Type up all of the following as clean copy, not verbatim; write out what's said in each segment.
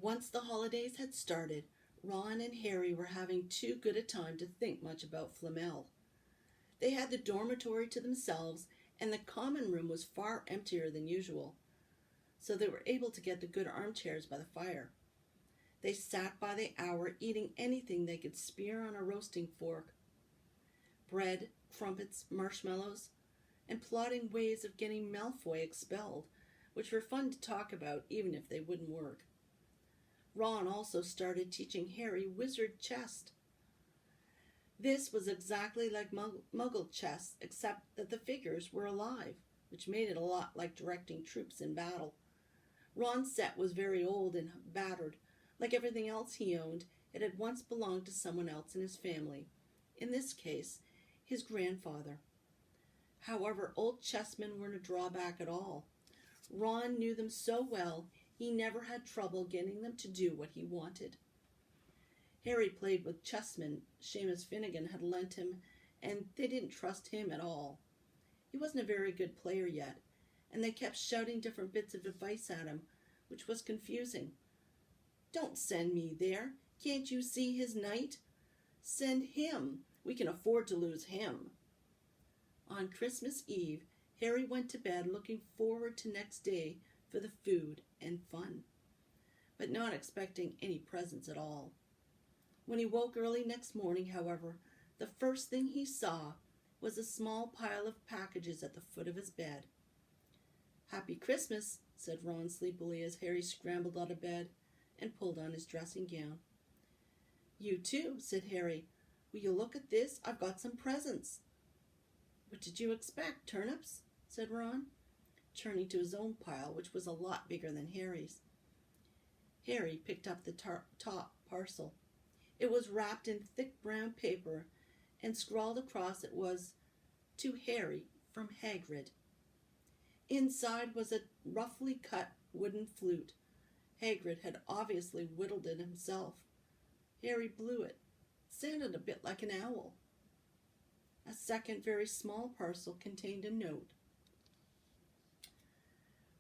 Once the holidays had started, Ron and Harry were having too good a time to think much about Flamel. They had the dormitory to themselves, and the common room was far emptier than usual, so they were able to get the good armchairs by the fire. They sat by the hour eating anything they could spear on a roasting fork: bread, crumpets, marshmallows, and plotting ways of getting Malfoy expelled, which were fun to talk about even if they wouldn't work. Ron also started teaching Harry wizard chess. This was exactly like Muggle chess, except that the figures were alive, which made it a lot like directing troops in battle. Ron's set was very old and battered. Like everything else he owned, it had once belonged to someone else in his family, in this case, his grandfather. However, old chessmen weren't a drawback at all. Ron knew them so well, he never had trouble getting them to do what he wanted. Harry played with chessmen Seamus Finnegan had lent him, and they didn't trust him at all. He wasn't a very good player yet, and they kept shouting different bits of advice at him, which was confusing. "Don't send me there. Can't you see his knight? Send him. We can afford to lose him." On Christmas Eve, Harry went to bed looking forward to next day for the food and fun, but not expecting any presents at all. When he woke early next morning, however, the first thing he saw was a small pile of packages at the foot of his bed. "Happy Christmas," said Ron sleepily as Harry scrambled out of bed and pulled on his dressing gown. "You too," said Harry. "Will you look at this? I've got some presents." "What did you expect, turnips?" said Ron, turning to his own pile, which was a lot bigger than Harry's. Harry picked up the top parcel. It was wrapped in thick brown paper, and scrawled across it was, "To Harry from Hagrid." Inside was a roughly cut wooden flute. Hagrid had obviously whittled it himself. Harry blew it. It sounded a bit like an owl. A second very small parcel contained a note.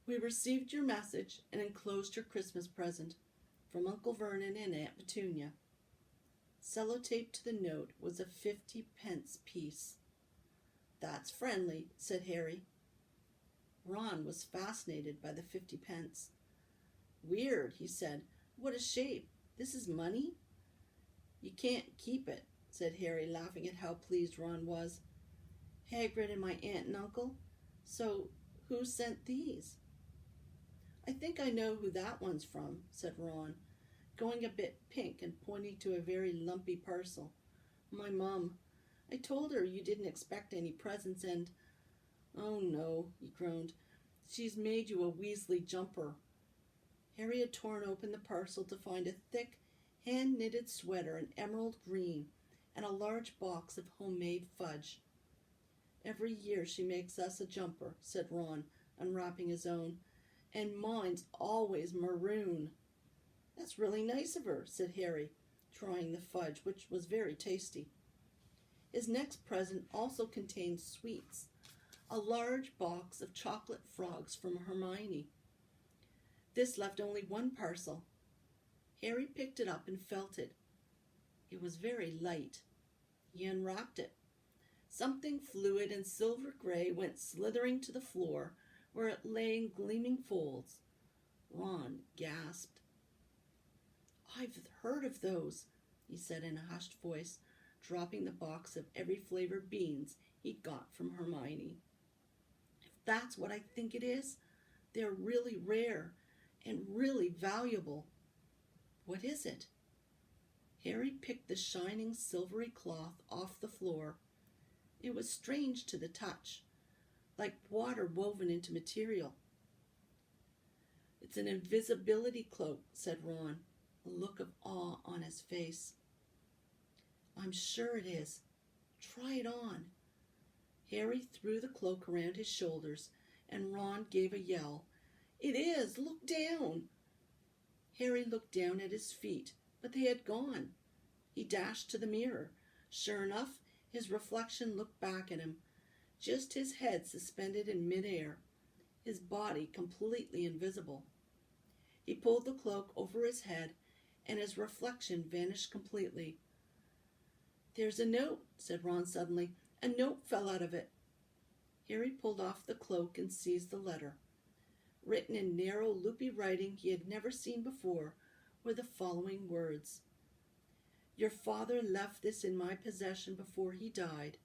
"We received your message and enclosed your Christmas present from Uncle Vernon and Aunt Petunia." Sellotaped to the note was a 50-pence piece. "That's friendly," said Harry. Ron was fascinated by the 50 pence. "Weird," he said. "What a shape. This is money?" "You can't keep it," said Harry, laughing at how pleased Ron was. "Hagrid and my aunt and uncle? So who sent these?" "I think I know who that one's from," said Ron, going a bit pink and pointing to a very lumpy parcel. "My mum. I told her you didn't expect any presents and—" "Oh no," he groaned. "She's made you a Weasley jumper." Harry had torn open the parcel to find a thick, hand-knitted sweater in emerald green and a large box of homemade fudge. "Every year she makes us a jumper," said Ron, unwrapping his own, "and mine's always maroon." "That's really nice of her," said Harry, trying the fudge, which was very tasty. His next present also contained sweets, a large box of chocolate frogs from Hermione. This left only one parcel. Harry picked it up and felt it. It was very light. He unwrapped it. Something fluid and silver gray went slithering to the floor, where it lay in gleaming folds. Ron gasped. "I've heard of those," he said in a hushed voice, dropping the box of every flavor beans he'd got from Hermione. "If that's what I think it is, they're really rare and really valuable. What is it?" Harry picked the shining silvery cloth off the floor. It was strange to the touch, like water woven into material. "It's an invisibility cloak," said Ron, a look of awe on his face. "I'm sure it is. Try it on." Harry threw the cloak around his shoulders, and Ron gave a yell. "It is! Look down!" Harry looked down at his feet, but they had gone. He dashed to the mirror. Sure enough, his reflection looked back at him, just his head suspended in midair, his body completely invisible. He pulled the cloak over his head, and his reflection vanished completely. "There's a note," said Ron suddenly. "A note fell out of it." Harry pulled off the cloak and seized the letter. Written in narrow, loopy writing he had never seen before were the following words: "Your father left this in my possession before he died.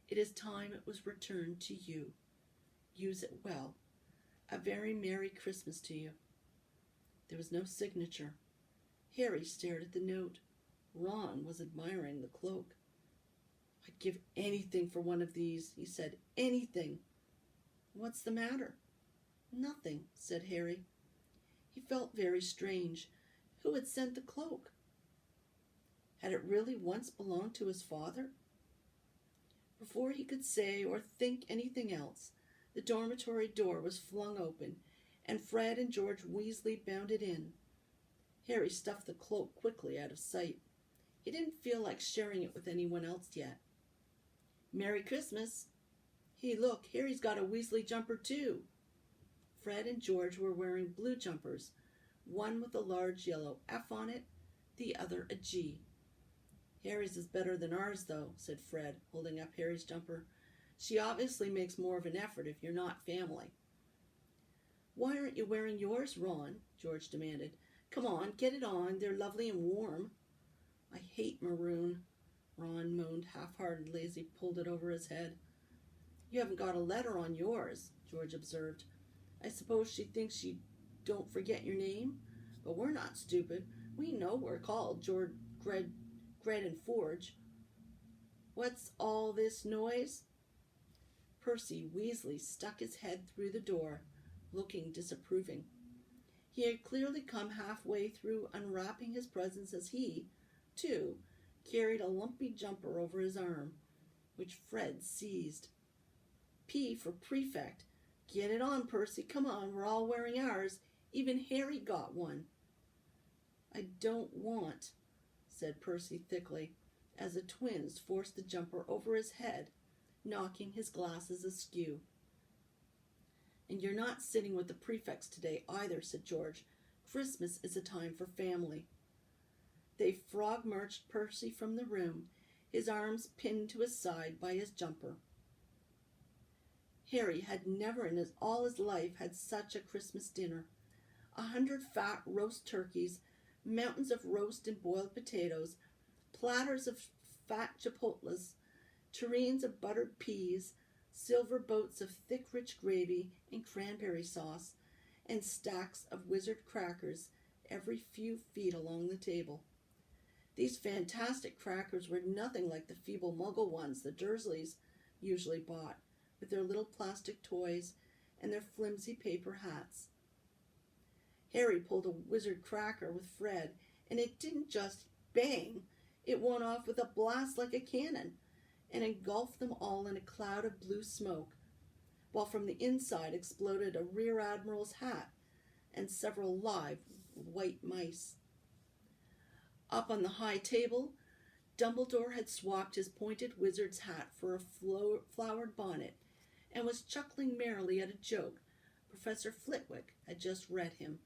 It is time it was returned to you. Use it well. A very Merry Christmas to you." There was no signature. Harry stared at the note. Ron was admiring the cloak. "I'd give anything for one of these," he said. "Anything." "What's the matter?" "Nothing," said Harry. He felt very strange. Who had sent the cloak? Had it really once belonged to his father? Before he could say or think anything else, the dormitory door was flung open, and Fred and George Weasley bounded in. Harry stuffed the cloak quickly out of sight. He didn't feel like sharing it with anyone else yet. "Merry Christmas." "Hey, look, Harry's got a Weasley jumper too." Fred and George were wearing blue jumpers, one with a large yellow F on it, the other a G. "Harry's is better than ours, though," said Fred, holding up Harry's jumper. "She obviously makes more of an effort if you're not family." "Why aren't you wearing yours, Ron?" George demanded. "Come on, get it on. They're lovely and warm." "I hate maroon," Ron moaned half-heartedly as he pulled it over his head. "You haven't got a letter on yours," George observed. "I suppose she thinks she don't forget your name? But we're not stupid. We know we're called George, Gred, and Forge. What's all this noise?" Percy Weasley stuck his head through the door, looking disapproving. He had clearly come halfway through unwrapping his presents as he, too, carried a lumpy jumper over his arm, which Fred seized. "P for prefect. Get it on, Percy. Come on, we're all wearing ours. Even Harry got one." "I don't want," said Percy thickly, as the twins forced the jumper over his head, knocking his glasses askew. "And you're not sitting with the prefects today either," said George. "Christmas is a time for family." They frog-marched Percy from the room, his arms pinned to his side by his jumper. Harry had never in all his life had such a Christmas dinner. 100 fat roast turkeys, mountains of roast and boiled potatoes, platters of fat chipotles, tureens of buttered peas, silver boats of thick rich gravy and cranberry sauce, and stacks of wizard crackers every few feet along the table. These fantastic crackers were nothing like the feeble muggle ones the Dursleys usually bought, with their little plastic toys and their flimsy paper hats. Harry pulled a wizard cracker with Fred, and it didn't just bang, it went off with a blast like a cannon, and engulfed them all in a cloud of blue smoke, while from the inside exploded a rear admiral's hat and several live white mice. Up on the high table, Dumbledore had swapped his pointed wizard's hat for a flowered bonnet, and was chuckling merrily at a joke Professor Flitwick had just read him.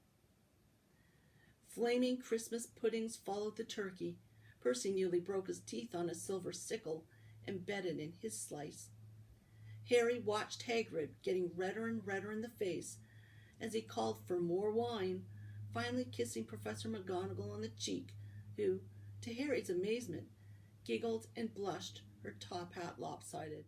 Flaming Christmas puddings followed the turkey. Percy nearly broke his teeth on a silver sickle embedded in his slice. Harry watched Hagrid getting redder and redder in the face as he called for more wine, finally kissing Professor McGonagall on the cheek, who, to Harry's amazement, giggled and blushed, her top hat lopsided.